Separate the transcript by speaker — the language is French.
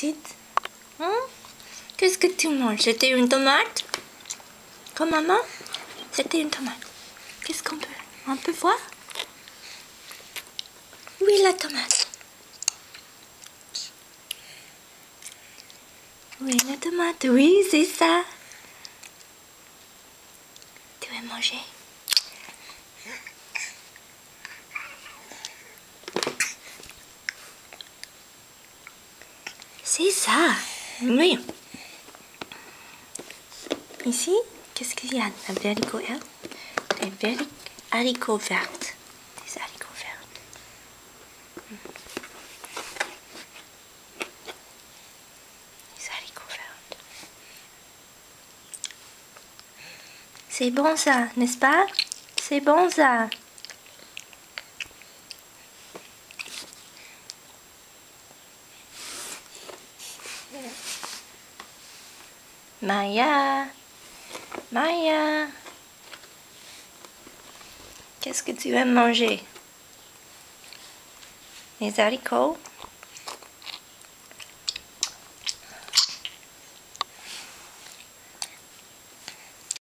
Speaker 1: petite? Qu'est-ce que tu manges? C'était une tomate? Comme maman? C'était une tomate. Qu'est-ce qu'on peut... On peut voir? Oui, la tomate. Oui, la tomate. Oui, c'est ça. Tu veux manger? C'est ça. Oui. Ici, qu'est-ce qu'il y a? Des haricots verts. Des haricots verts. Des haricots verts. Des haricots verts. C'est bon ça, n'est-ce pas? C'est bon ça. Maya, Maya, qu'est-ce que tu aimes manger? Les haricots?